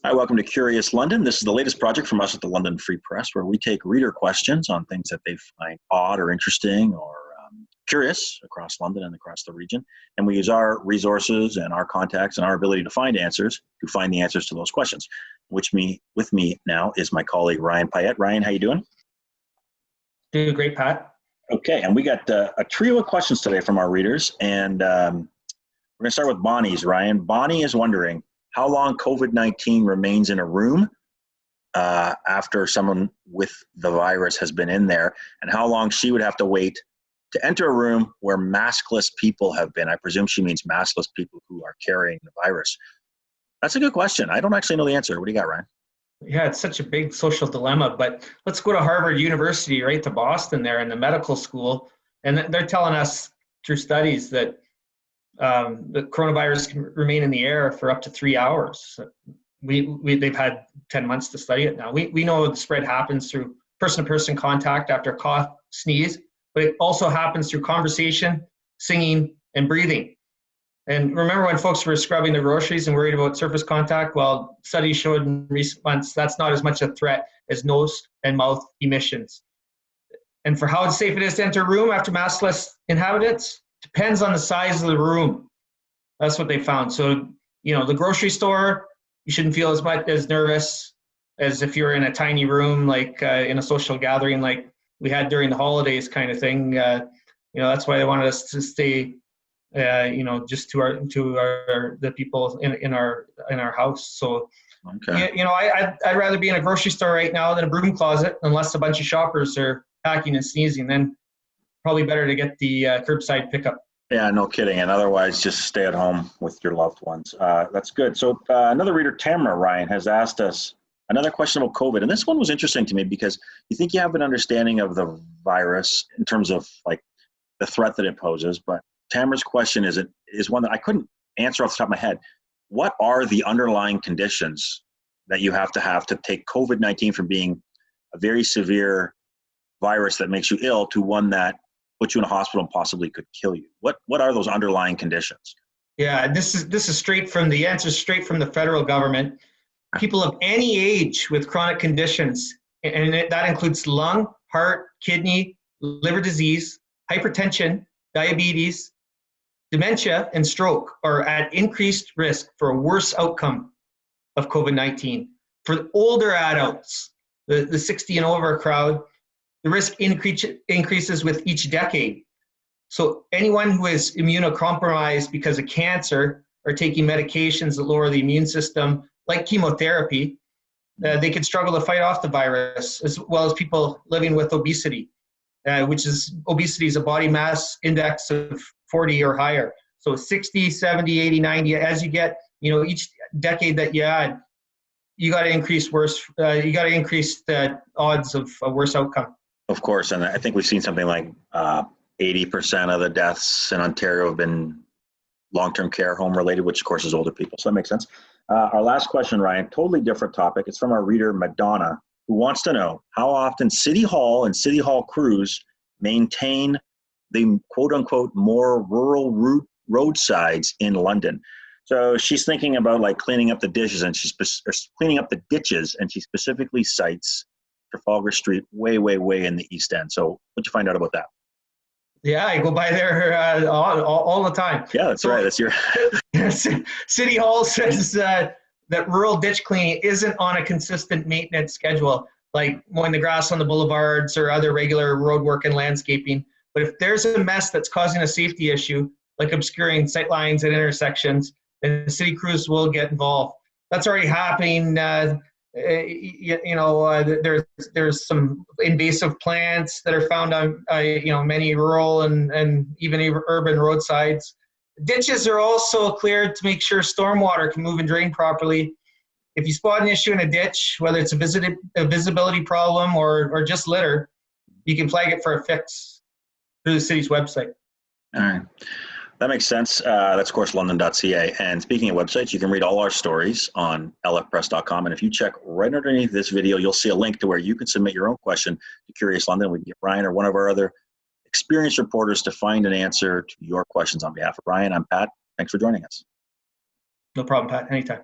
Hi, welcome to Curious London. This is the latest project from us at the London Free Press, where we take reader questions on things that they find odd or interesting or curious across London and across the region. And we use our resources and our contacts and our ability to find answers to find the answers to those questions. With me now is my colleague, Ryan Payette. Ryan, how you doing? Doing great, Pat. Okay, and we got a trio of questions today from our readers. And we're going to start with Bonnie's, Ryan. Bonnie is wondering how long COVID-19 remains in a room after someone with the virus has been in there, and how long she would have to wait to enter a room where maskless people have been. I presume she means maskless people who are carrying the virus. That's a good question. I don't actually know the answer. What do you got, Ryan? Yeah, it's such a big social dilemma, but let's go to Harvard University, right to Boston there in the medical school. And they're telling us through studies that the coronavirus can remain in the air for up to 3 hours. They've had 10 months to study it now. We know the spread happens through person-to-person contact after a cough, sneeze, but it also happens through conversation, singing, and breathing. And remember when folks were scrubbing their groceries and worried about surface contact? Well, studies showed in recent months that's not as much a threat as nose and mouth emissions. And for how safe it is to enter a room after maskless inhabitants, depends on the size of the room. That's what they found. So, the grocery store, you shouldn't feel as nervous as if you're in a tiny room, like in a social gathering like we had during the holidays kind of thing. That's why they wanted us to stay, just to the people in our house. So, okay. I'd rather be in a grocery store right now than a broom closet, unless a bunch of shoppers are hacking and sneezing. Then probably better to get the curbside pickup. Yeah, no kidding. And otherwise, just stay at home with your loved ones. That's good. So another reader, Tamara Ryan, has asked us another question about COVID. And this one was interesting to me because you think you have an understanding of the virus in terms of like the threat that it poses. But Tamara's question is one that I couldn't answer off the top of my head. What are the underlying conditions that you have to take COVID-19 from being a very severe virus that makes you ill to one that puts you in a hospital and possibly could kill you? What are those underlying conditions? Yeah, this is straight from the federal government. People of any age with chronic conditions, and that includes lung, heart, kidney, liver disease, hypertension, diabetes, dementia, and stroke, are at increased risk for a worse outcome of COVID-19. For older adults, the 60 and over crowd, the risk increases with each decade. So anyone who is immunocompromised because of cancer or taking medications that lower the immune system, like chemotherapy, they can struggle to fight off the virus, as well as people living with obesity, obesity is a body mass index of 40 or higher. So 60, 70, 80, 90, as you get, each decade that you add, you got to increase the odds of a worse outcome. Of course, and I think we've seen something like 80% of the deaths in Ontario have been long-term care home related, which of course is older people, so that makes sense. Our last question, Ryan, totally different topic. It's from our reader, Madonna, who wants to know how often City Hall and City Hall crews maintain the quote-unquote more rural roadsides in London. So she's thinking about like cleaning up the dishes, and cleaning up the ditches, and she specifically cites Trafalgar Street way, way, way in the East End. So what'd you find out about that? Yeah, I go by there all the time. Yeah, that's right. That's your City Hall says that rural ditch cleaning isn't on a consistent maintenance schedule, like mowing the grass on the boulevards or other regular road work and landscaping. But if there's a mess that's causing a safety issue, like obscuring sight lines at intersections, then the city crews will get involved. That's already happening. There's some invasive plants that are found on many rural and even urban roadsides. Ditches are also cleared to make sure stormwater can move and drain properly. If you spot an issue in a ditch, whether it's a visibility problem or just litter, you can flag it for a fix through the city's website. All right. That makes sense. That's, of course, london.ca. And speaking of websites, you can read all our stories on lfpress.com. And if you check right underneath this video, you'll see a link to where you can submit your own question to Curious London. We can get Ryan or one of our other experienced reporters to find an answer to your questions on behalf of Ryan. I'm Pat. Thanks for joining us. No problem, Pat. Anytime.